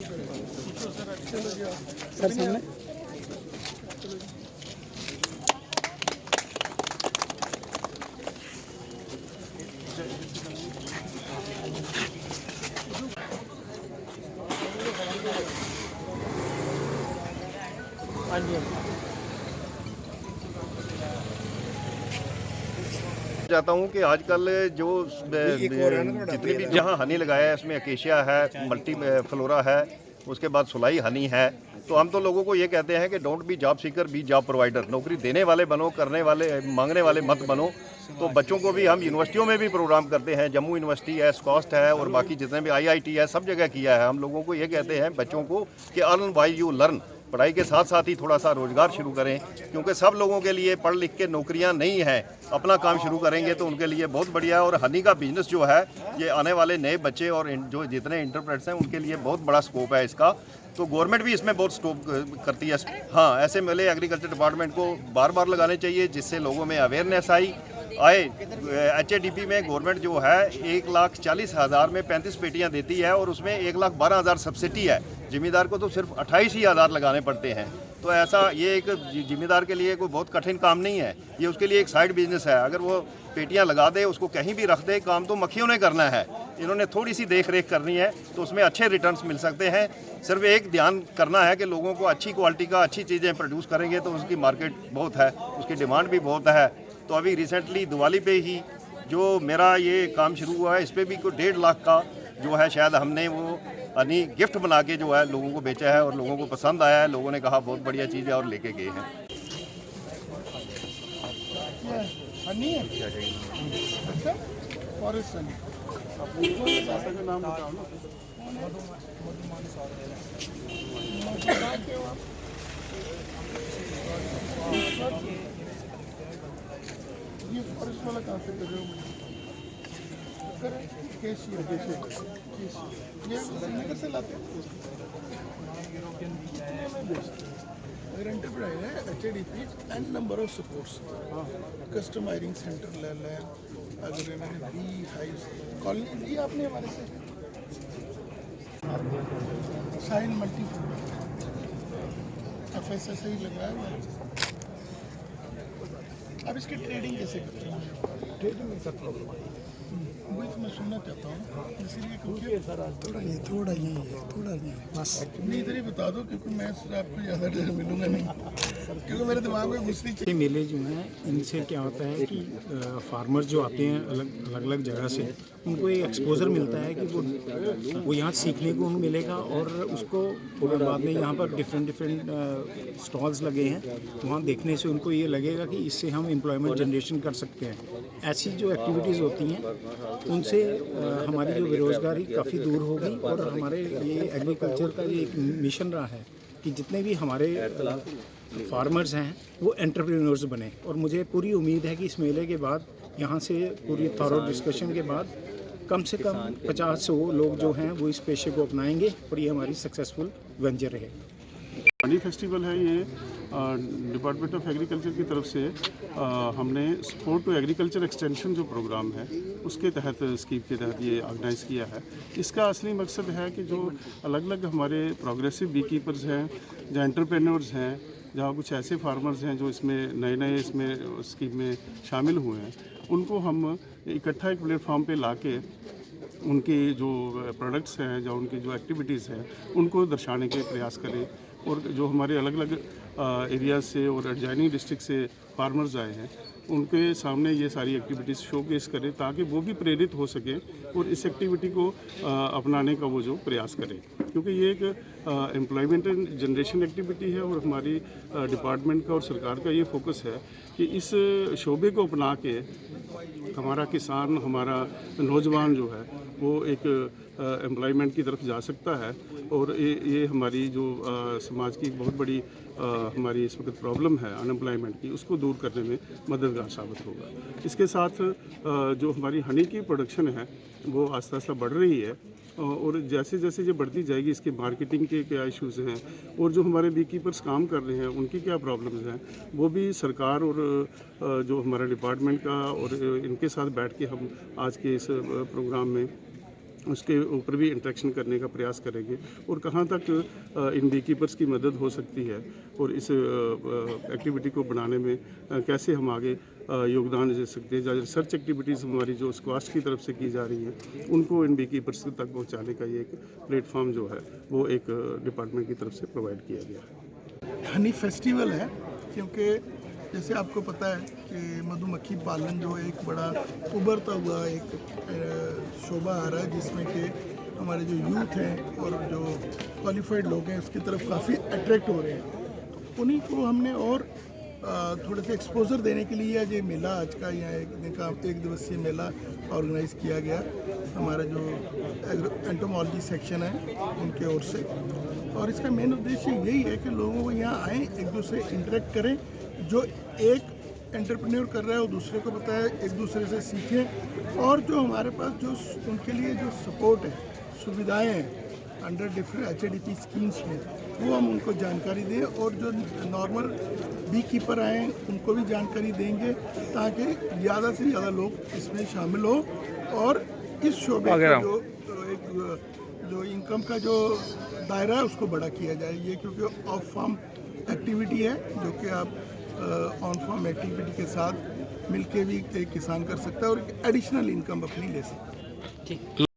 Sir सामने चाहता हूँ कि आजकल जो जितनी भी जहाँ हनी लगाया है उसमें अकेशिया है, मल्टी फ्लोरा है, उसके बाद सुलाई हनी है। तो हम तो लोगों को ये कहते हैं कि don't be job seeker, be job provider. नौकरी देने वाले बनो, करने वाले मांगने वाले मत बनो। तो बच्चों को भी हम यूनिवर्सिटियों में भी प्रोग्राम करते हैं, जम्मू यूनिवर्सिटी है, स्कॉस्ट है और बाकी जितने भी IIT है, सब जगह किया है। हम लोगों को ये कहते हैं बच्चों को कि अर्न व्हाइल यू लर्न, पढ़ाई के साथ साथ ही थोड़ा सा रोजगार शुरू करें, क्योंकि सब लोगों के लिए पढ़ लिख के नौकरियां नहीं हैं। अपना काम शुरू करेंगे तो उनके लिए बहुत बढ़िया। और हनी का बिजनेस जो है, ये आने वाले नए बच्चे और जो जितने इंटरप्रेट्स हैं उनके लिए बहुत बड़ा स्कोप है इसका। तो गवर्नमेंट भी इसमें बहुत स्कोप करती है। हाँ, ऐसे मेले एग्रीकल्चर डिपार्टमेंट को बार बार लगाने चाहिए, जिससे लोगों में अवेयरनेस आए। HADP में गवर्नमेंट जो है 1,40,000 में 35 पेटियां देती है और उसमें 1,12,000 सब्सिडी है। जिम्मेदार को तो सिर्फ 28,000 लगाने पड़ते हैं। तो ऐसा ये एक जिम्मेदार के लिए कोई बहुत कठिन काम नहीं है, ये उसके लिए एक साइड बिजनेस है। अगर वो पेटियां लगा दे, उसको कहीं भी रख दे, काम तो मक्खियों ने करना है। इन्होंने थोड़ी सी देख रेख करनी है तो उसमें अच्छे रिटर्न्स मिल सकते हैं। सिर्फ एक ध्यान करना है कि लोगों को अच्छी क्वालिटी का अच्छी चीज़ें प्रोड्यूस करेंगे तो उसकी मार्केट बहुत है, उसकी डिमांड भी बहुत है। तो अभी रिसेंटली दिवाली पे ही जो मेरा ये काम शुरू हुआ है, इस पर भी कोई 1.5 लाख का जो है शायद हमने वो हनी गिफ्ट बना के जो है लोगों को बेचा है और लोगों को पसंद आया है। लोगों ने कहा बहुत बढ़िया चीज़ है और लेके गए हैं। हनी है अच्छा, फॉरेस्ट हनी। का नाम बताओ ना। ये फॉरेस्ट वाला कहाँ से कर रहे हो? केशिया ये श्रीनगर से लाते हैं। अगर एंटरप्राइज है HADP and number of supports, customising centre ले लें, अगर इन्होंने बी हाइव्स कॉलोनी ली आपने हमारे से, साइन मल्टी FSSAI लगाया हुआ है। अब इसकी ट्रेडिंग कैसे करते हैं? ट्रेडिंग में सब प्रॉब्लम वही तो मैं सुनना चाहता हूँ, इसीलिए थोड़ा ये बस नहीं इधर ही बता दो, क्योंकि मैं आपको ज़्यादा देर मिलूंगा नहीं, क्योंकि मेरे दिमाग में घुसनी चाहिए। मेले जो हैं इनसे क्या होता है कि फार्मर्स जो आते हैं अलग अलग जगह से, उनको एक एक्सपोजर मिलता है कि वो यहाँ सीखने को उन्हें मिलेगा। और उसको बाद में यहाँ पर डिफरेंट स्टॉल्स लगे हैं, वहाँ देखने से उनको ये लगेगा कि इससे हम एम्प्लॉयमेंट जनरेशन कर सकते हैं। ऐसी जो एक्टिविटीज़ होती हैं उनसे हमारी जो बेरोज़गारी काफ़ी दूर होगी। और हमारे ये एग्रीकल्चर का ये एक मिशन रहा है कि जितने भी हमारे फार्मर्स हैं वो एंटरप्रेन्योर्स बने। और मुझे पूरी उम्मीद है कि इस मेले के बाद, यहाँ से पूरी थॉरो डिस्कशन के बाद, कम से कम 50-100 लोग जो हैं वो इस पेशे को अपनाएंगे और ये हमारी सक्सेसफुल वेंचर रहेगा। हनी फेस्टिवल है ये डिपार्टमेंट ऑफ एग्रीकल्चर की तरफ से हमने सपोर्ट टू एग्रीकल्चर एक्सटेंशन जो प्रोग्राम है उसके तहत, स्कीम के तहत ये ऑर्गेनाइज़ किया है। इसका असली मकसद है कि जो अलग अलग हमारे प्रोग्रेसिव बी कीपर्स हैं, जो एंटरप्रेन्योर्स हैं, जहाँ कुछ ऐसे फार्मर्स हैं जो इसमें नए इसमें स्कीम में शामिल हुए हैं, उनको हम इकट्ठा एक प्लेटफॉर्म पे लाके उनके जो प्रोडक्ट्स हैं, जो उनकी जो एक्टिविटीज़ हैं, उनको दर्शाने के प्रयास करें। और जो हमारे अलग अलग एरियाज से और एडजॉइनिंग डिस्ट्रिक्ट से फार्मर्स आए हैं, उनके सामने ये सारी एक्टिविटीज़ शोकेस करें ताकि वो भी प्रेरित हो सके और इस एक्टिविटी को अपनाने का वो जो प्रयास करें, क्योंकि ये एक एम्प्लॉयमेंट जनरेशन एक्टिविटी है। और हमारी डिपार्टमेंट का और सरकार का ये फोकस है कि इस शोबे को अपना के हमारा किसान, हमारा नौजवान जो है वो एक एम्प्लॉयमेंट की तरफ जा सकता है। और ये हमारी जो समाज की एक बहुत बड़ी हमारी इस वक्त प्रॉब्लम है अनएम्प्लॉयमेंट की, उसको दूर करने में मददगार साबित होगा। इसके साथ जो हमारी हनी की प्रोडक्शन है वो आस्ता आस्ता बढ़ रही है। और जैसे जैसे ये बढ़ती जाएगी, इसकी मार्केटिंग के क्या इश्यूज़ हैं और जो हमारे बी कीपर्स काम कर रहे हैं उनकी क्या प्रॉब्लम्स हैं, वो भी सरकार और जो हमारा डिपार्टमेंट का और इनके साथ बैठ के हम आज के इस प्रोग्राम में उसके ऊपर भी इंटरेक्शन करने का प्रयास करेंगे और कहाँ तक इन बी कीपर्स की मदद हो सकती है और इस एक्टिविटी को बढ़ाने में कैसे हम आगे योगदान दे सकते हैं। जो रिसर्च एक्टिविटीज़ हमारी जो स्क्वाश की तरफ से की जा रही हैं उनको इन बी कीपर्स तक पहुँचाने का ये एक प्लेटफॉर्म जो है वो एक डिपार्टमेंट की तरफ से प्रोवाइड किया गया है। हनी फेस्टिवल है क्योंकि जैसे आपको पता है कि मधुमक्खी पालन जो एक बड़ा उभरता हुआ एक शोबा आ रहा है जिसमें कि हमारे जो यूथ हैं और जो क्वालिफाइड लोग हैं उसकी तरफ काफ़ी अट्रैक्ट हो रहे हैं। उन्हीं को हमने और थोड़े से एक्सपोजर देने के लिए आज ये मेला आज का यहाँ एक दिवसीय मेला ऑर्गेनाइज किया गया हमारा जो एंटोमोलॉजी सेक्शन है उनके ओर से। और इसका मेन उद्देश्य यही है कि लोगों को यहाँ आएँ, एक दूसरे इंटरेक्ट करें, जो एक एंटरप्रेन्योर कर रहा है वो दूसरे को बताए, एक दूसरे से सीखें और जो हमारे पास जो उनके लिए जो सपोर्ट है, सुविधाएं हैं अंडर डिफरेंट HADP स्कीम्स में वो हम उनको जानकारी दें और जो नॉर्मल बी कीपर आए उनको भी जानकारी देंगे ताकि ज़्यादा से ज़्यादा लोग इसमें शामिल हो और इस शोबे का जो इनकम का जो दायरा है उसको बड़ा किया जाए। ये क्योंकि ऑफ फार्म एक्टिविटी है जो कि आप ऑन फार्म एक्टिविटी के साथ मिलके भी एक किसान कर सकता है और एडिशनल इनकम अपनी ले सकता है।